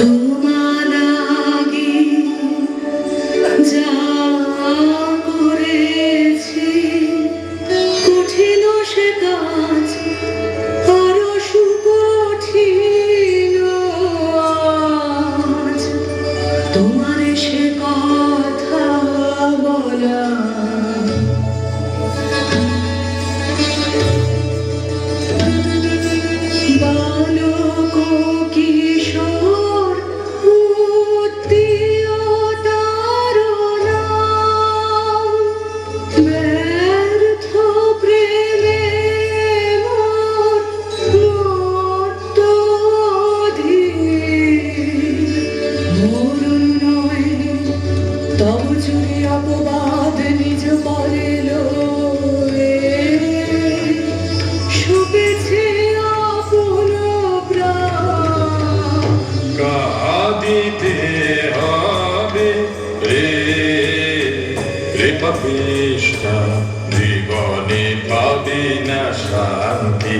তোমার লাগি যা করেছি কঠিন সে কাজ আরো সুকঠিন আজ তোমার সে কথা বলা বালক কিশোর উত্তীয় তারণা ব্যর্থ প্রেমে মোর মত্ত অধীর মরণ নয় তব চুরি অপবাদ নিজ পরে লয়ে শুকেছে আপন প্রাণ কাঁদিতে হবে রে পাপিষ্ঠা, জীবনে পাবে না শান্তি।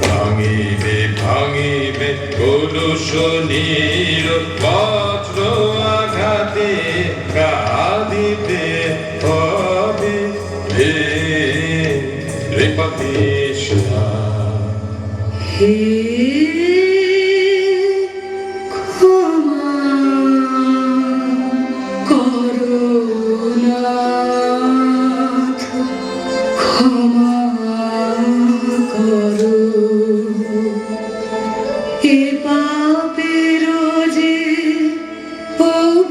ভাঙিবে ভাঙিবে কলুষ নীর বজ্র আঘাতে, কাঁদিতে হবে রে পাপিষ্ঠা। হে ক্ষমা করো নাথ, ক্ষমা করো এ পাপের যে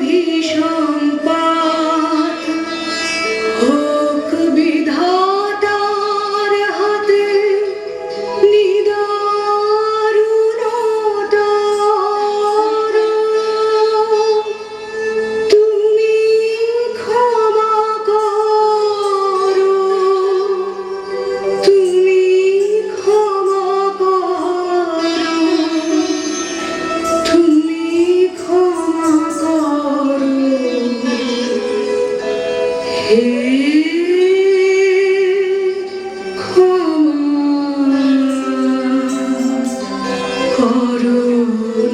অভিসম্পাত হোক বিধাতার হাতে নিদারুণতর। তুমি ক্ষমা করো, তুমি ক্ষমা করো, তুমি ক্ষমা করো। হে ক্ষমা করো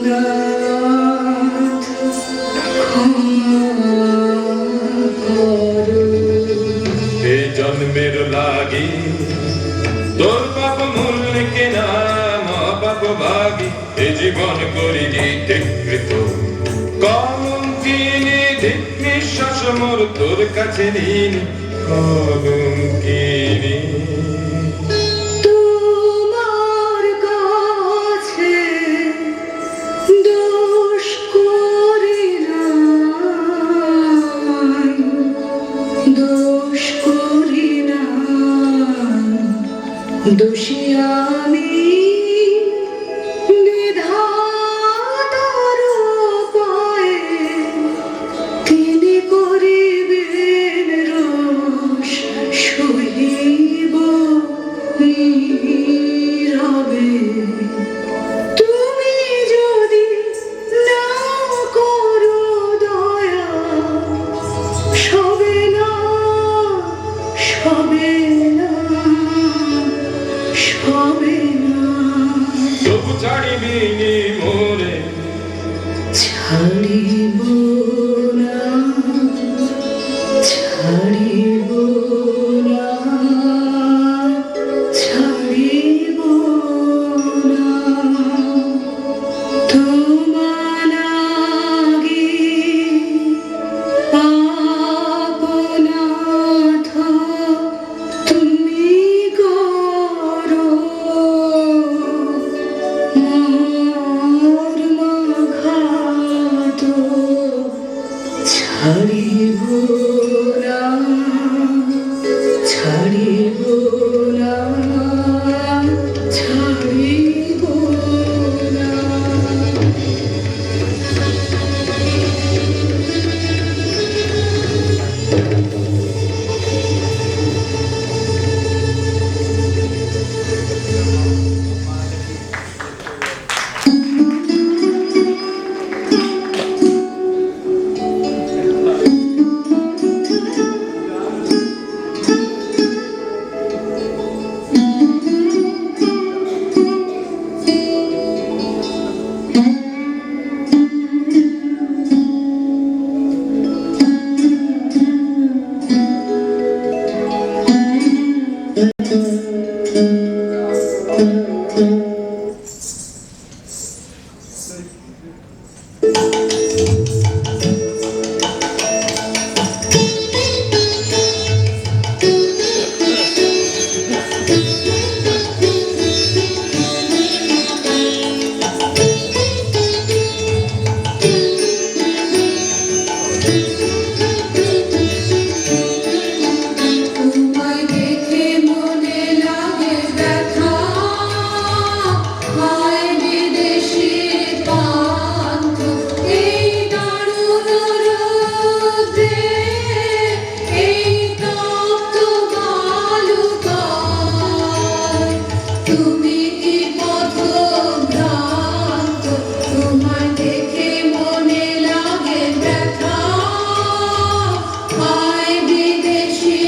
নাথ, ক্ষমা করো। এ জন্মের লাগি তোর পাপ মূল্য কেনা, মা পাপ ভাগি এ জীবন করি দিতে কৃত। কলম কিনে দিক নিঃশ্বাস মোর তোর কাছে ঋণ, কলম কিনে তোমার কাছে দোষ করি নাই, দোষ করি নাই, দোষী আমি বিধাতার উপায়ে তিনি করিবেন রোষ সহিব নীরবে। তুমি যদি না করো দয়া সবে না, সবে না, সবে না। তবু ছাড়িবি নি মোরে, ছাড়িব না, ছাড়িব না, ছাড়িব না। তোমার লাগি আপনাথ তুমি করো মোর মাঘাত তোমায় দেখে মনে লাগে ব্যথা, হায় বিদেশি পান্থ, এই দারুণ রোদে, এই তপ্ত বালুকায়, তুমি কি পথভ্রান্ত, তোমায় দেখে মনে লাগে ব্যথা, হায় বিদেশি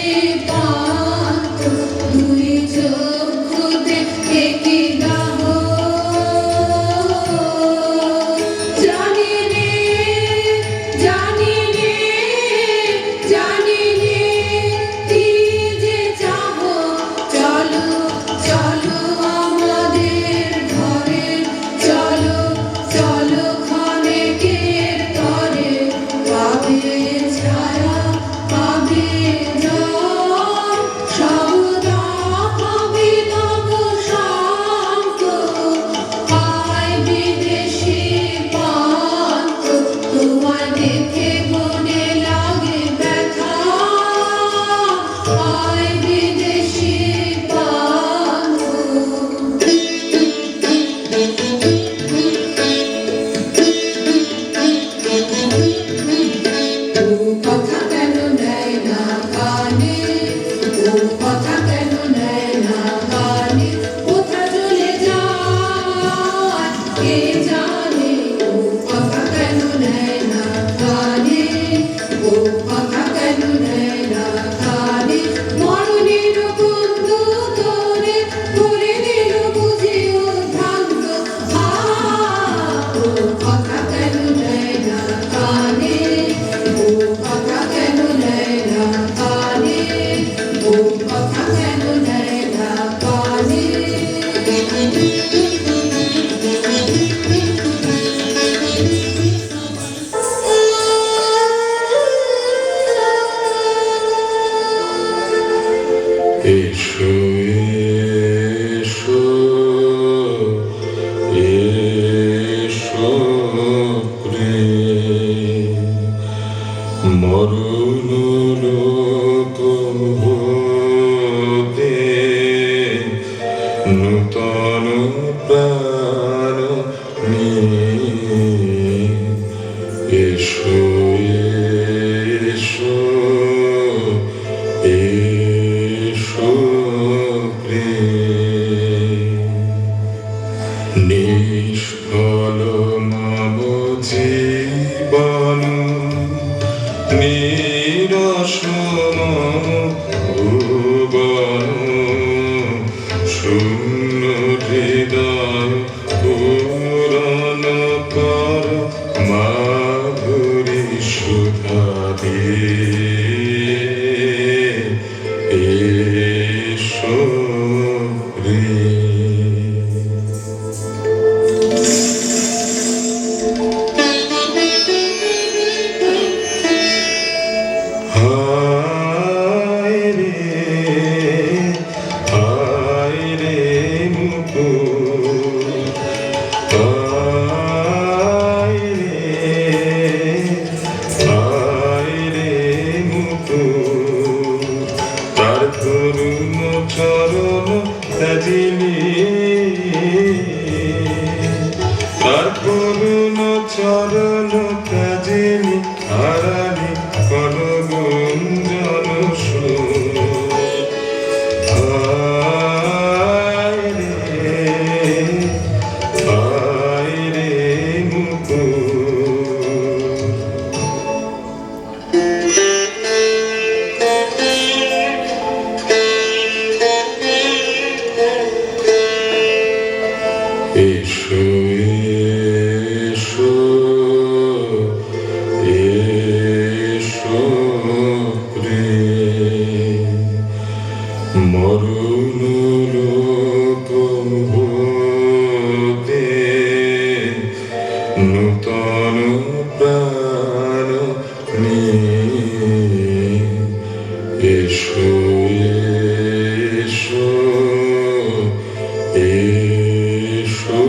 পান্থ, দুই চক্ষুতে কি দাহ, জানি নে, জানি নে, জানি নে, কি যে চাহ, চলো চলো আমাদের ঘরে, চলো চলো ক্ষণেকের তরে, পাবে ছায়া পাবে জল, সবদা পাবে তব শান্ত, হায় বিদেশি পান্থ, তোমায় দেখে মনে লাগে ব্যথা, হায় বিদেশি পান্থ। ও কথা কেন নেয় না কানে, ও কথা কেন নেয় না কানে, কোথা চলে যায় কে জানে, ও কথা কেন নেয় না কানে, ও কথা কেন নেয় না কানে, মরণের বন্ধু তোরে করে দিল বুঝি উদ্ভ্রান্ত, ও কথা কেন নেয় না কানে, ও কথা কেন নেয় না কানে, ও কথা কেন নেয় না কানে। এসো এসো এসো প্রেম, মরণ লোক হতে নূতন প্রাণ নিয়ে, এসো এসো এসো প্রেম, নিষ্ফল মম জীবন, নিরস মম ভুবন, শূন্য হৃদয় পূরণ কর মাধুরী সুধা দিয়ে, এসো প্রেম। হায় রে মুকুর, হায় রে মুকুর, তার করুণ চরণ ত্যাজিলি, তার করুণ চরণ ত্যাজিলি, হারালি কর গুঞ্জন সুর, হায় রে মুকুর। এসো এসো নূতন প্রাণ নিয়ে এসো এসো এসো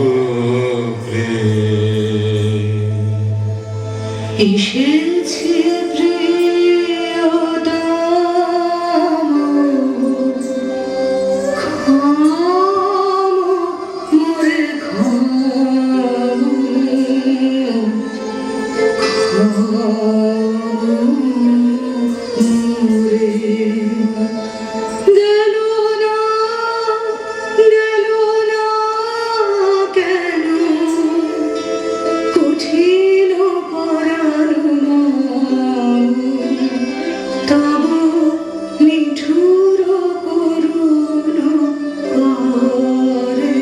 এসেছে প্রিয়তম ক্ষম মোরে ক্ষম মোরে গেল না কেন কঠিন পরাণ মন তব নিঠুর করুণ করে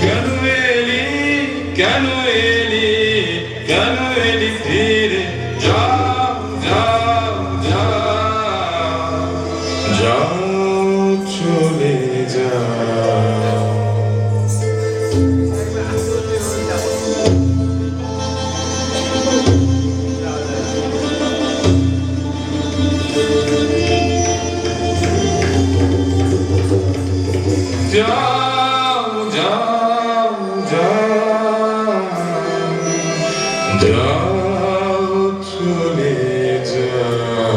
কেন এলি কেন এলি কেন এলি ফিরে যাও যাও যাও যাও চলে যাও যাও যাও যাও যাও চলে যাও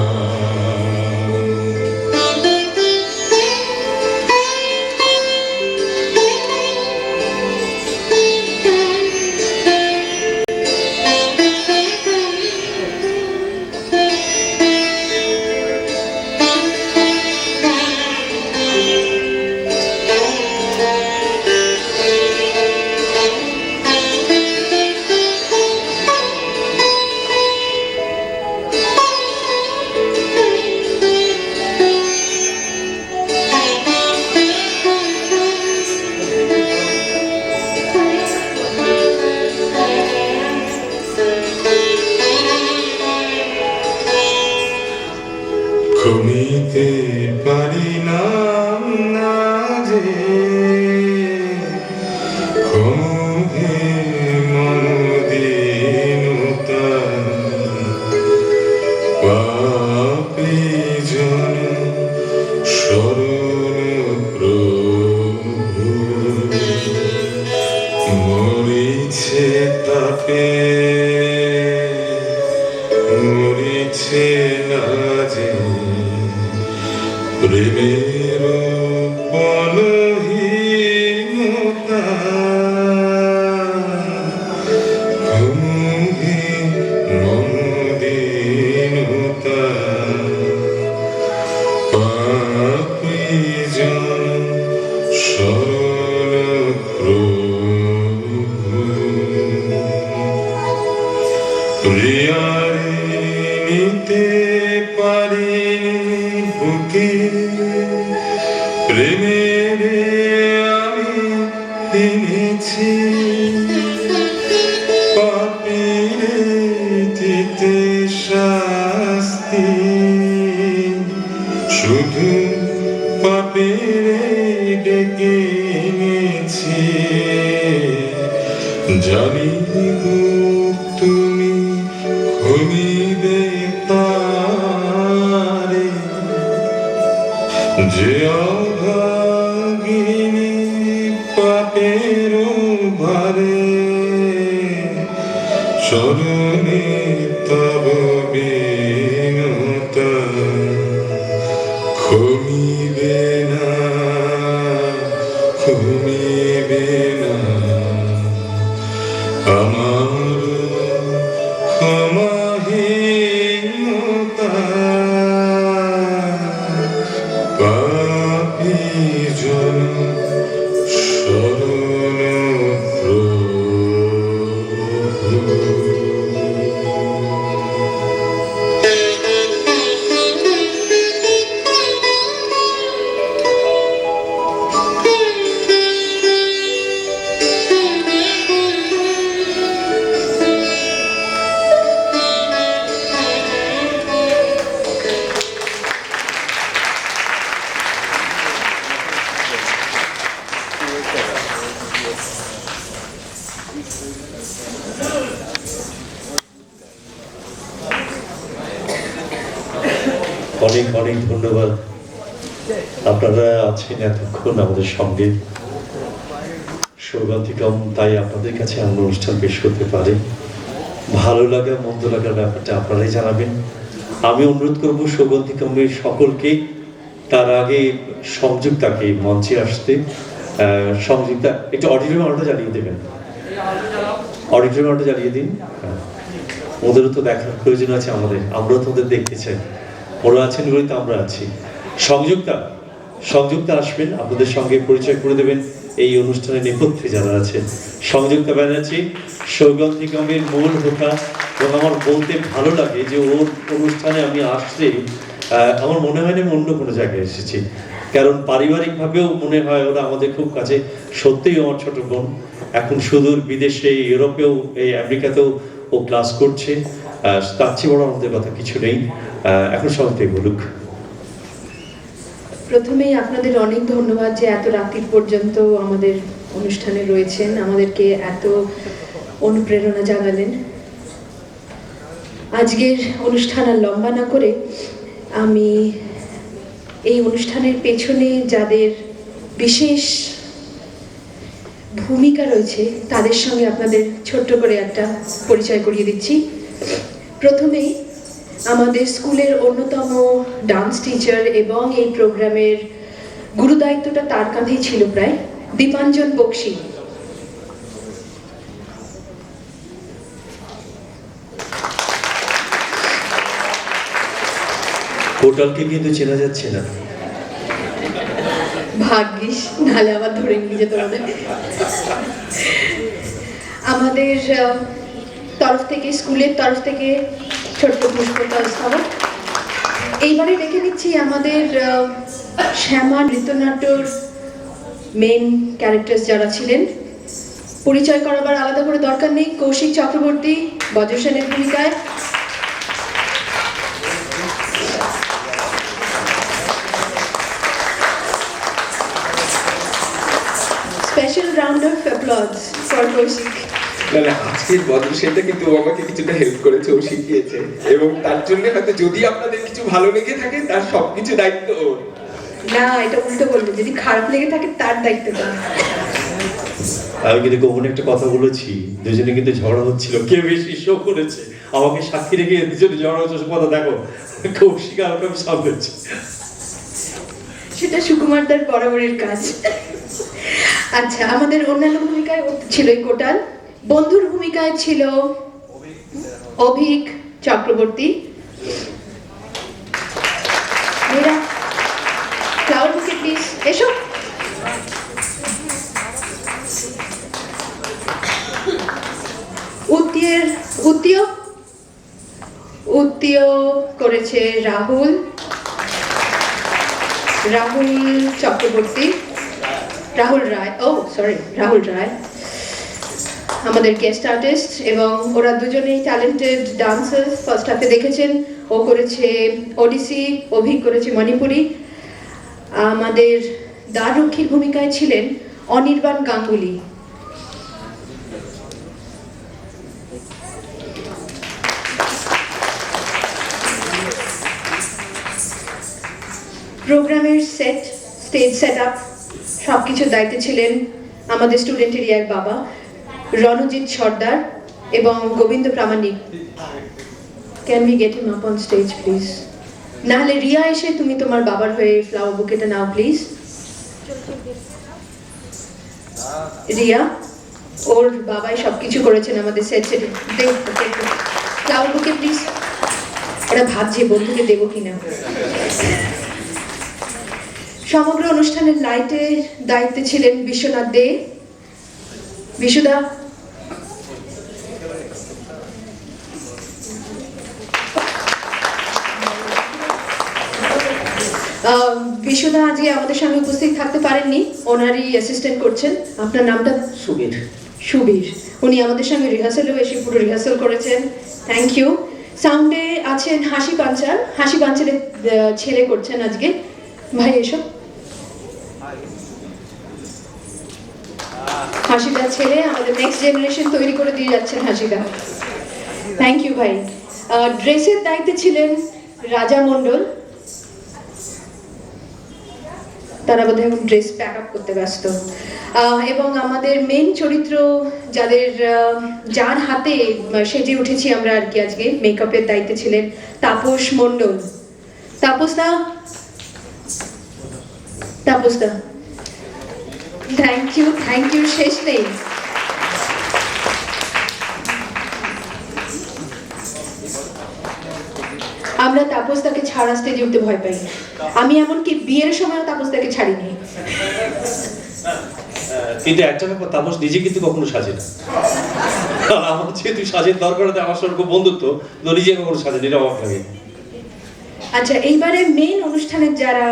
কমিতে পারি না যে কমে মনদীনতা পাপী জন শরণ প্রভু মরিছে তাপে মরিছে না যে প্রেমের বলহীনতা কমে মনদীনতা পাপী জন শরণ প্রভু প্রিয়ারে নিতে পারিনি বুকে প্রেমের আমি এনেছি পাপীরে দিতে শাস্তি শুধু পাপীরে ডেকে এনেছি জানি গো তুমি ক্ষমিবে তারে যে অভাগিনী পাপের ভারে শরণে তব বিনতা ক্ষমিবে না ক্ষমিবে না আমার ক্ষমাহীনতা পাপী জন শরণ প্রভু অনেক অনেক ধন্যবাদ। আপনারা আছেন এতক্ষণ আমাদের সঙ্গে, সৌগন্ধিকম, তাই আপনাদের কাছে এমন অনুষ্ঠান পেশ করতে পারে। ভালো লাগা মন্দ লাগার ব্যাপারটা আপনারাই জানাবেন। আমি অনুরোধ করব সৌগন্ধিকমের সকলকে, তার আগে সংযুক্তাকে মঞ্চে আসতে। সংযুক্তা একটু অডিটোরিয়াম আলোটা জ্বালিয়ে দেবেন, অডিটোরিয়াম আলোটা জ্বালিয়ে দিন। ওদেরও তো দেখার প্রয়োজন আছে আমাদের, আমরাও তো ওদের দেখতে চাই। ওরা আছেন বলেই তো আমরা আছি। সংযুক্তা, সংযুক্তা আসবেন, আপনাদের সঙ্গে পরিচয় করে দেবেন এই অনুষ্ঠানের নেপথ্যে যারা আছে। সংযুক্তা ব্যানার্জি সৌগন্ধিকমের মূল হোতা, এবং আমার বলতে ভালো লাগে যে ওর অনুষ্ঠানে আমি আসলে আমার মনে হয় না আমি অন্য কোনো জায়গায় এসেছি, কারণ পারিবারিকভাবেও মনে হয় ওরা আমাদের খুব কাছে। সত্যিই আমার ছোট বোন, এখন সুদূর বিদেশে, ইউরোপেও, এই আমেরিকাতেও ও ক্লাস করছে। তার চেয়ে বড় আমাদের কথা কিছু নেই। এখন সবাই বলুক। প্রথমেই আপনাদের অনেক ধন্যবাদ যে এত রাত্রির পর্যন্ত আমাদের অনুষ্ঠানে রয়েছেন, আমাদেরকে এত অনুপ্রেরণা জাগালেন। আজকের অনুষ্ঠান আর লম্বা না করে আমি এই অনুষ্ঠানের পেছনে যাদের বিশেষ ভূমিকা রয়েছে তাদের সঙ্গে আপনাদের ছোট্ট করে একটা পরিচয় করিয়ে দিচ্ছি। প্রথমেই আমাদের স্কুলের অন্যতম ডান্স টিচার এবং এই প্রোগ্রামের গুরুদায়িত্বটা তার কাঁধেই ছিল প্রায়, দীপাঞ্জন বক্সি। কোটালকে কিন্তু চেনা যাচ্ছে না, ভাগ্যিস, নাহলে আবার ধরে নিয়ে যেত আমাদের। আমাদের তরফ থেকে, স্কুলের তরফ থেকে ছোট্ট পুষ্পস্তবক। এইবারে দেখে নিচ্ছি আমাদের শ্যামা নৃত্যনাট্যর মেন ক্যারেক্টার্স যারা ছিলেন। পরিচয় করাবার আলাদা করে দরকার নেই, কৌশিক চক্রবর্তী বজ্রসেনের ভূমিকায়, special round of applause for Koushik. মানে আজকের বজ্রসেনটা কিন্তু ও আমাকে কিছুটা হেল্প করেছে, ও শিখিয়েছে, এবং তার জন্য হয়তো যদি আপনাদের কিছু ভালো লেগে থাকে তার সবকিছু দায়িত্ব ওর। না, এটা উল্টো বলবো, যদি খারাপ লেগে থাকে তার দায়িত্বটা। আমি কিন্তু গোপনে একটা কথা বলেছি, দুজনে কিন্তু ঝগড়া হচ্ছিল, কে বেশি শো করেছে। আমাকে সাক্ষী রেখে দুজনে ঝগড়া হচ্ছে, কথা দেখো কৌশিক আমাকে আমি সামলেছি। সেটা সুকুমারদার বরাবরের কাজ। আচ্ছা, আমাদের অন্যান্য ভূমিকায় ছিল কোটাল, বন্ধুর ভূমিকায় ছিল অভিক চক্রবর্তী, মেয়েরা ফ্লাওয়ার বুকে প্লিজ এসো। উত্তীয় করেছে রাহুল চক্রবর্তী, রাহুল রায়, রাহুল রায় আমাদের গেস্ট আর্টিস্ট, এবং ওরা দুজনেই ট্যালেন্টেড ডান্সার। ফার্স্ট হাফে দেখেছেন ও করেছে ওডিসি, অভিক করেছে মণিপুরি। আমাদের দ্বাররক্ষীর ভূমিকায় ছিলেন অনির্বাণ গাঙ্গুলি। প্রোগ্রামের স্টেজ সেট আপ সবকিছুর দায়িত্বে ছিলেন আমাদের স্টুডেন্টেরই এক বাবা, রণজিৎ সর্দার এবং Gobinda Pramanik. Can we get him up on stage please? নাহলে রিয়া এসে তুমি তোমার বাবার হয়ে ফ্লাওয়ার বুকেটা নাও প্লিজ। রিয়া, ওর বাবাই সবকিছু করেছেন আমাদের সেট সেটে। ফ্লাওয়ার বুকে প্লিজ। ওরা ভাবছে বন্ধুকে দেবো কিনা। সমগ্র অনুষ্ঠানের লাইটের দায়িত্বে ছিলেন বিশ্বনাথ দে। বিশুদা, বিশুদা আজকে আমাদের সঙ্গে উপস্থিত থাকতে পারেননি, ওনারই অ্যাসিস্ট্যান্ট করছেন। আপনার নামটা? সুবীর। উনি আমাদের সঙ্গে রিহার্সালেও এসে পুরো রিহার্সাল করেছেন, থ্যাংক ইউ। সাউন্ডে আছেন হাসি পাঞ্চালের ছেলে করছেন আজকে। ভাই এসো। হাসিদা ছেলে, আমাদের নেক্সট জেনারেশন তৈরি করে দিয়ে যাচ্ছেন হাসিদা, থ্যাংক ইউ ভাই। ড্রেসের দায়িত্বে ছিলেন রাজা মণ্ডল, তারা বোধহয় এখন ড্রেস প্যাক আপ করতে ব্যস্ত। এবং আমাদের মেন চরিত্র যাদের যার হাতে সেজে উঠেছি আমরা আর কি, আজকে মেকআপের দায়িত্বে ছিলেন তাপস মণ্ডল। তাপসদা, তাপসদা থ্যাংক ইউ, শেষ নেই। আমরা তাপসদাকে ছাড়া স্টেজে উঠতে ভয় পাই। আমি এমনকি বিয়ের সময়ও তাপসদাকে ছাড়িনি। কিন্তু একটা ব্যাপার, তাপস নিজে কিন্তু কখনো সাজে না। আর আমার যেহেতু সাজের দরকার, আমার সঙ্গে খুব বন্ধুত্ব, তো নিজে কখনো সাজে, এটা অবাক লাগে। আচ্ছা, এইবারে মেইন অনুষ্ঠানের যারা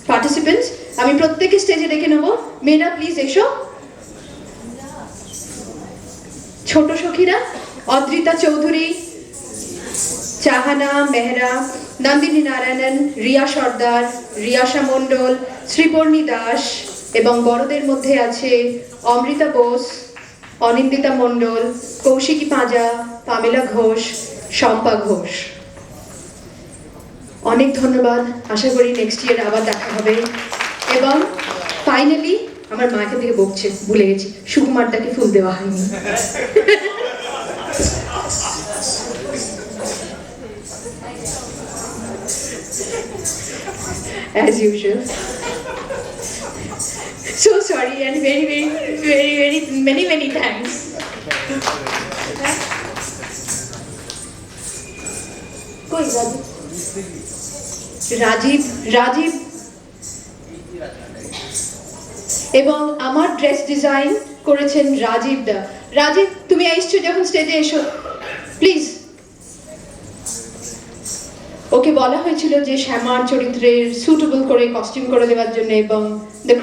পার্টিসিপেন্টস আমি প্রত্যেকে স্টেজে ডেকে নেবো। মেয়েরা প্লিজ এসো। ছোট সখীরা অদ্রিতা চৌধুরী, চাহানা মেহরা, নন্দিনী নারায়ণন, রিয়া সর্দার, রিয়াশা মণ্ডল, শ্রীপর্ণী দাস, এবং বড়দের মধ্যে আছে অমৃতা বোস, অনিন্দিতা মণ্ডল, কৌশিকী পাঁজা, পামেলা ঘোষ, শম্পা ঘোষ। অনেক ধন্যবাদ। আশা করি নেক্সট ইয়ার আবার দেখা হবে। এবং ফাইনালি আমার মাকে থেকে বকছে, ভুলে গেছি, সুকুমারদাকে ফুল দেওয়া হয়নি। As usual. So sorry and very many thanks. কই রাজীব এবং আমার ড্রেস ডিজাইন করেছেন রাজীব দা। রাজীব, তুমি এসছো যখন স্টেজে এসো প্লিজ। ওকে বলা হয়েছিল যে শ্যামার চরিত্রের সুটেবল করে কস্টিউম করে দেওয়ার জন্য, এবং দ্য